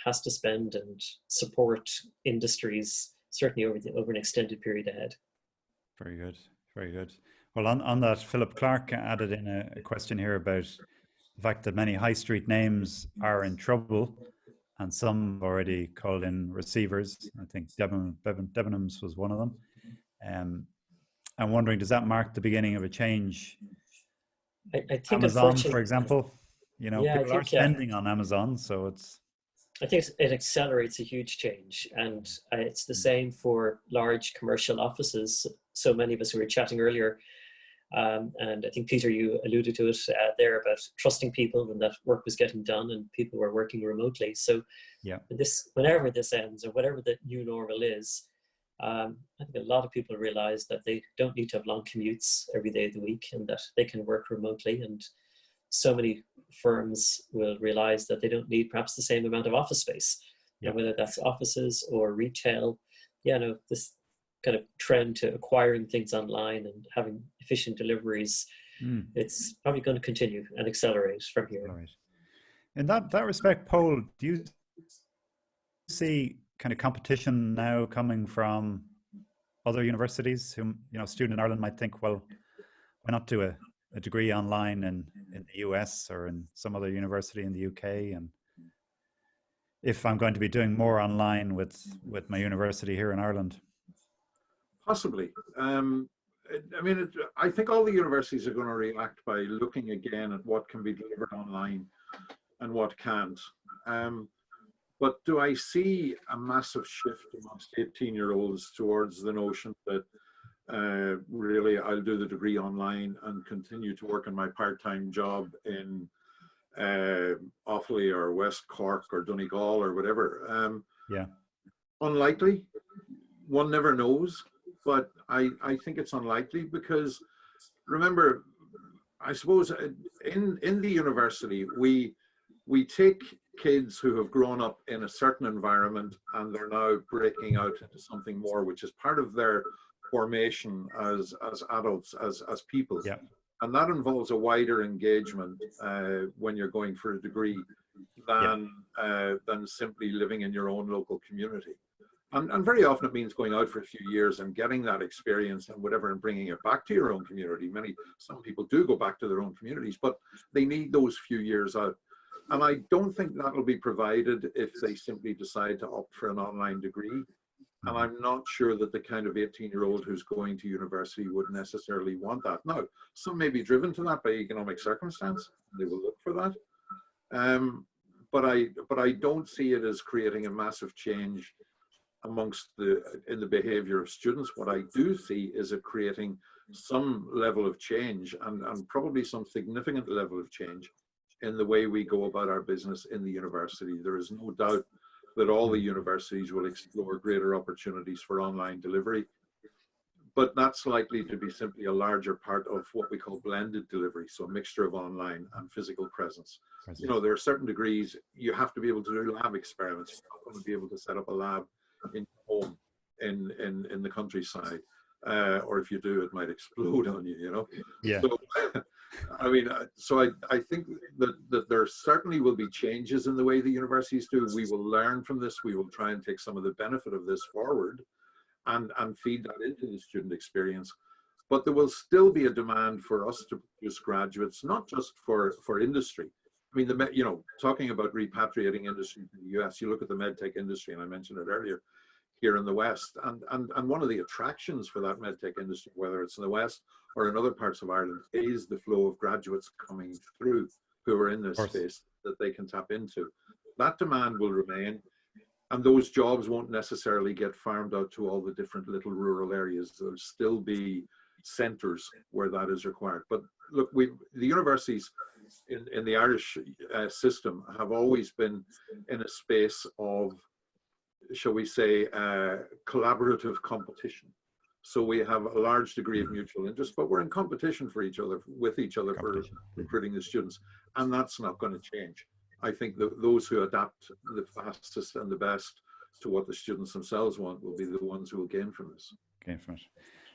has to spend and support industries, certainly over an extended period ahead. Very good. Very good. Well, on that, Philip Clark added in a question here about the fact that many high street names are in trouble and some already called in receivers. I think Debenhams was one of them. I'm wondering, does that mark the beginning of a change? I think Amazon, for example, people are spending on Amazon, so I think it accelerates a huge change, and it's the same for large commercial offices. So many of us who were chatting earlier, and I think, Peter, you alluded to it there about trusting people when that work was getting done and people were working remotely. So whenever this ends or whatever the new normal is, I think a lot of people realize that they don't need to have long commutes every day of the week and that they can work remotely. And so many firms will realize that they don't need perhaps the same amount of office space, whether that's offices or retail. This kind of trend to acquiring things online and having efficient deliveries, it's probably going to continue and accelerate from here. Right. In that respect, Paul, do you see kind of competition now coming from other universities who, student in Ireland might think, well, why not do a degree online in the US or in some other university in the UK? And if I'm going to be doing more online with my university here in Ireland? Possibly. I think all the universities are going to react by looking again at what can be delivered online and what can't. But do I see a massive shift amongst 18-year-olds towards the notion that really I'll do the degree online and continue to work in my part-time job in Offaly or West Cork or Donegal or whatever? Unlikely. One never knows. But I think it's unlikely because, remember, I suppose in the university, we take kids who have grown up in a certain environment and they're now breaking out into something more, which is part of their formation as adults, as people. And that involves a wider engagement when you're going for a degree than simply living in your own local community. And very often it means going out for a few years and getting that experience and whatever and bringing it back to your own community. Some people do go back to their own communities, but they need those few years out. And I don't think that will be provided if they simply decide to opt for an online degree. And I'm not sure that the kind of 18-year-old who's going to university would necessarily want that. Now, some may be driven to that by economic circumstance. They will look for that. But I don't see it as creating a massive change in the behavior of students. What I do see is it creating some level of change and probably some significant level of change in the way we go about our business in the university. There is no doubt that all the universities will explore greater opportunities for online delivery, but that's likely to be simply a larger part of what we call blended delivery, so a mixture of online and physical presence. You know, there are certain degrees you have to be able to do lab experiments. You're not going to be able to set up a lab in home in the countryside, or if you do, it might explode on you, you know. Yeah. So, I mean, so I think that there certainly will be changes in the way the universities do. We will learn from this. We will try and take some of the benefit of this forward and feed that into the student experience. But there will still be a demand for us to produce graduates, not just for industry. I mean, you know, talking about repatriating industry to the US, you look at the medtech industry, and I mentioned it earlier, here in the West, and one of the attractions for that medtech industry, whether it's in the West or in other parts of Ireland, is the flow of graduates coming through who are in this space that they can tap into. That demand will remain, and those jobs won't necessarily get farmed out to all the different little rural areas. There'll still be centres where that is required. But look, the universities in the Irish system have always been in a space of, shall we say, collaborative competition. So we have a large degree of mutual interest, but we're in competition with each other for recruiting the students, and that's not going to change. I think that those who adapt the fastest and the best to what the students themselves want will be the ones who will gain from this. Gain from it.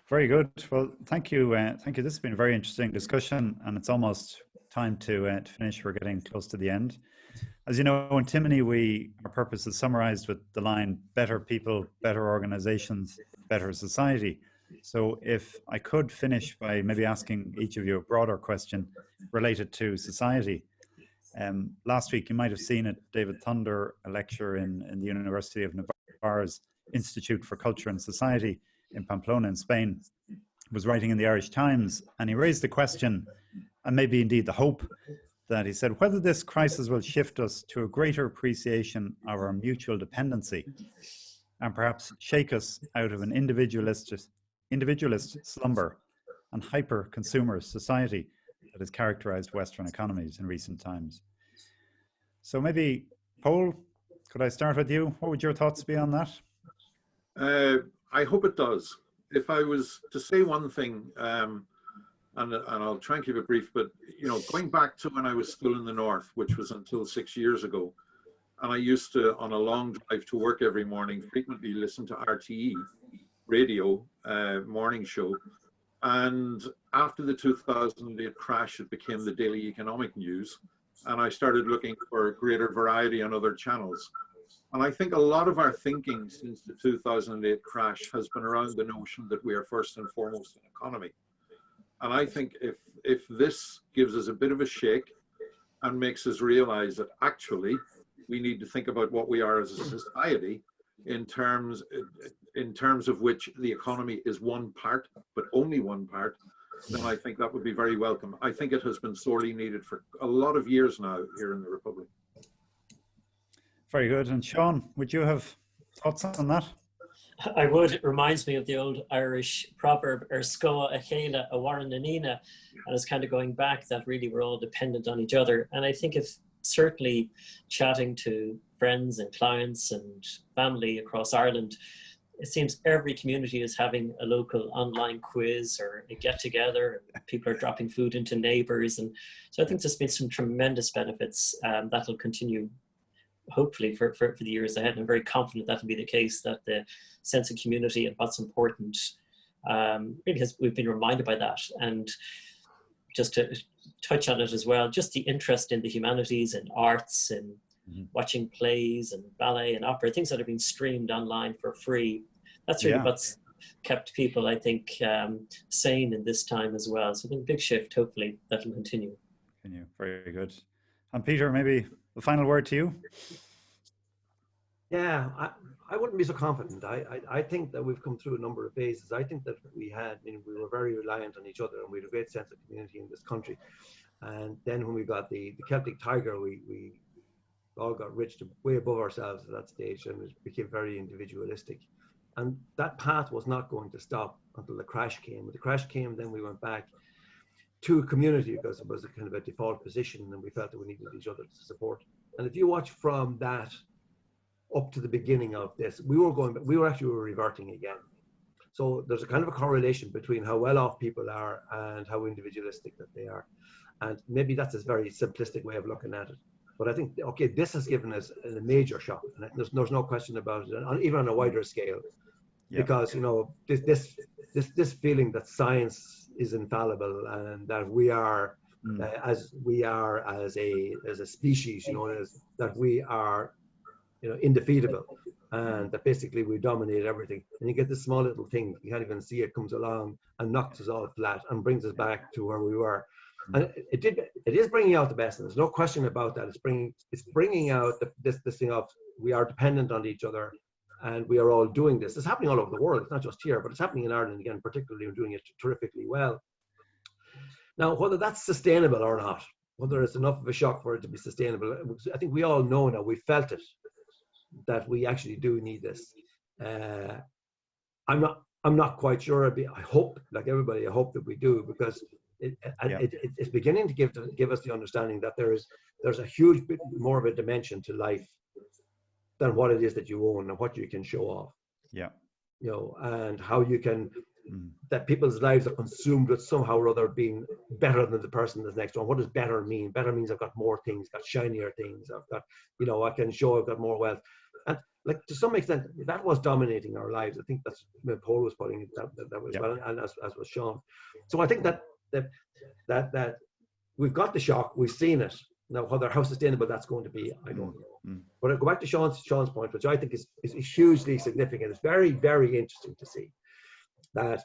Very good. Well, thank you. Thank you. This has been a very interesting discussion, and it's almost time to finish. We're getting close to the end. As you know, in Timoney, our purpose is summarized with the line, better people, better organizations, better society. So if I could finish by maybe asking each of you a broader question related to society. Last week, you might have seen it, David Thunder, a lecturer in the University of Navarre's Institute for Culture and Society in Pamplona in Spain, was writing in the Irish Times, and he raised the question, and maybe indeed the hope, that he said, whether this crisis will shift us to a greater appreciation of our mutual dependency and perhaps shake us out of an individualist slumber and hyper-consumer society that has characterized Western economies in recent times. So maybe, Paul, could I start with you? What would your thoughts be on that? I hope it does. If I was to say one thing, and I'll try and keep it brief, but you know, going back to when I was still in the north, which was until 6 years ago, and I used to, on a long drive to work every morning, frequently listen to RTE radio morning show. And after the 2008 crash, it became the daily economic news, and I started looking for greater variety on other channels. And I think a lot of our thinking since the 2008 crash has been around the notion that we are first and foremost an economy. And I think if this gives us a bit of a shake and makes us realize that actually we need to think about what we are as a society in terms of which the economy is one part, but only one part, then I think that would be very welcome. I think it has been sorely needed for a lot of years now here in the Republic. Very good. And Seán, would you have thoughts on that? I would. It reminds me of the old Irish proverb, Scoa a chéile a warren na nina, and it's kind of going back that really we're all dependent on each other. And I think if certainly chatting to friends and clients and family across Ireland, it seems every community is having a local online quiz or a get together. People are dropping food into neighbours. And so I think there's been some tremendous benefits that'll continue hopefully for the years ahead. I'm very confident that'll be the case, that the sense of community and what's important really we've been reminded by that. And just to touch on it as well, just the interest in the humanities and arts and watching plays and ballet and opera, things that are being streamed online for free. That's really what's kept people, I think, sane in this time as well. So I think a big shift, hopefully that'll continue. Very good. And Peter, maybe the final word to you. Yeah, I wouldn't be so confident. I think that we've come through a number of phases. I think that we were very reliant on each other, and we had a great sense of community in this country. And then when we got the Celtic Tiger, we all got rich to way above ourselves at that stage, and it became very individualistic. And that path was not going to stop until the crash came. When the crash came, then we went back to a community because it was a kind of a default position, and we felt that we needed each other to support. And if you watch from that up to the beginning of this, we were actually reverting again. So there's a kind of a correlation between how well off people are and how individualistic that they are. And maybe that's a very simplistic way of looking at it. But I think, okay, this has given us a major shock. And there's no question about it, even on a wider scale. Because, this feeling that science is infallible and that we are, as a species, that we are, indefeatable, and that basically we dominate everything. And you get this small little thing, you can't even see it, comes along and knocks us all flat and brings us back to where we were. And it is bringing out the best, and there's no question about that. It's bringing out this thing of we are dependent on each other, and we are all doing this. It's happening all over the world. It's not just here, but it's happening in Ireland again, particularly. We're doing it terrifically well. Now, whether that's sustainable or not, whether it's enough of a shock for it to be sustainable, I think we all know now, we felt it, that we actually do need this. I'm not quite sure. I hope, like everybody, I hope that we do, because it's beginning to give us the understanding that there's a huge bit more of a dimension to life than what it is that you own and what you can show off. And how you can, that people's lives are consumed with somehow or other being better than the person that's next door. What does better mean? Better means I've got more things, got shinier things, I've got, I can show I've got more wealth. And like, to some extent, that was dominating our lives. I think that's where Paul was putting it, that was well, and as was Seán. So I think that we've got the shock, we've seen it. Now, how sustainable that's going to be, I don't know. But I'll go back to Seán's point, which I think is hugely significant. It's very, very interesting to see that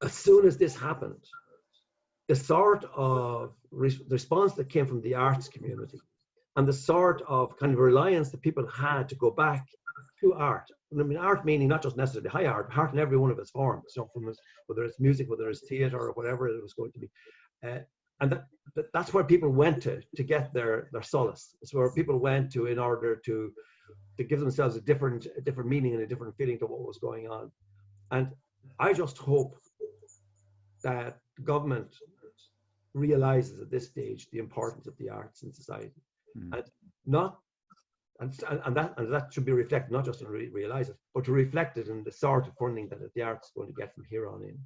as soon as this happened, the sort of response that came from the arts community and the sort of kind of reliance that people had to go back to art. And I mean, art meaning not just necessarily high art, but art in every one of its forms. Whether it's music, whether it's theatre, or whatever it was going to be. And that's where people went to get their solace. It's where people went to in order to give themselves a different meaning and a different feeling to what was going on. And I just hope that the government realizes at this stage the importance of the arts in society, and that should be reflected not just to realize it, but to reflect it in the sort of funding that the arts is going to get from here on in.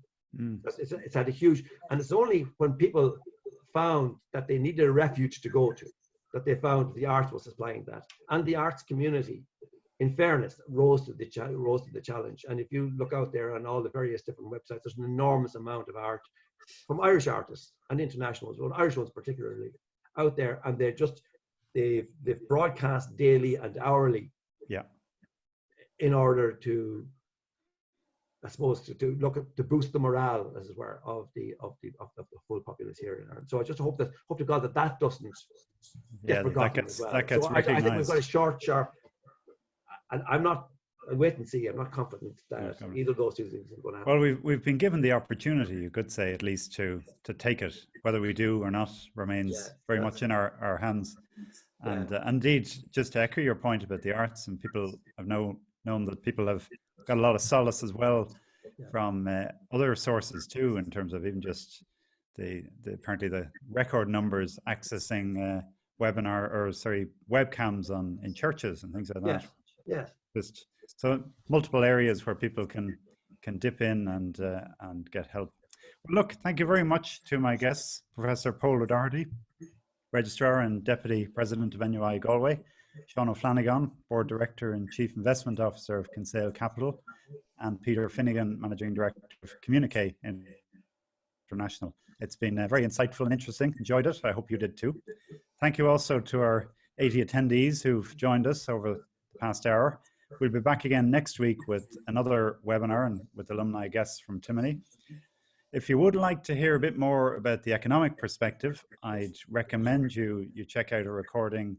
It's had a huge, and it's only when people found that they needed a refuge to go to that they found the arts was supplying that, and the arts community, in fairness, rose to the challenge. And if you look out there on all the various different websites, there's an enormous amount of art from Irish artists and international as well, Irish ones particularly, out there, and they've broadcast daily and hourly, in order to, I suppose, to boost the morale, as it were, of the full populace here in Ireland. So I just hope to God that doesn't get forgotten as well. That gets recognized. I think we've got a sharp, and I'll wait and see. I'm not confident that either of those two things are going to happen. Well, we've been given the opportunity, you could say, at least to take it. Whether we do or not remains very much in our hands. And indeed, just to echo your point about the arts, and people have known that people have got a lot of solace as well from other sources too, in terms of even just apparently the record numbers accessing webcams in churches and things like that. Just so multiple areas where people can dip in and get help. Well, look, thank you very much to my guests, Professor Paul O'Doherty, Registrar and Deputy President of NUI Galway, Seán Flannagáin, Board Director and Chief Investment Officer of Kinsale Capital, and Peter Finnegan, Managing Director of Communiqué International. It's been very insightful and interesting. Enjoyed it. I hope you did too. Thank you also to our 80 attendees who've joined us over the past hour. We'll be back again next week with another webinar and with alumni guests from Timoney. If you would like to hear a bit more about the economic perspective, I'd recommend you check out a recording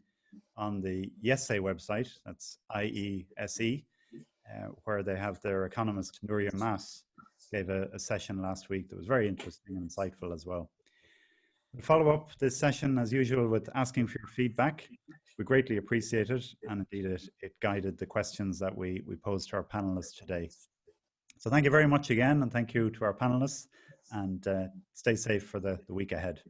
on the IESE website, that's IESE, where they have their economist Nuria Mas gave a session last week that was very interesting and insightful as well. We'll follow up this session as usual with asking for your feedback. We greatly appreciate it, and indeed it guided the questions that we posed to our panelists today. So thank you very much again, and thank you to our panelists, and stay safe for the week ahead.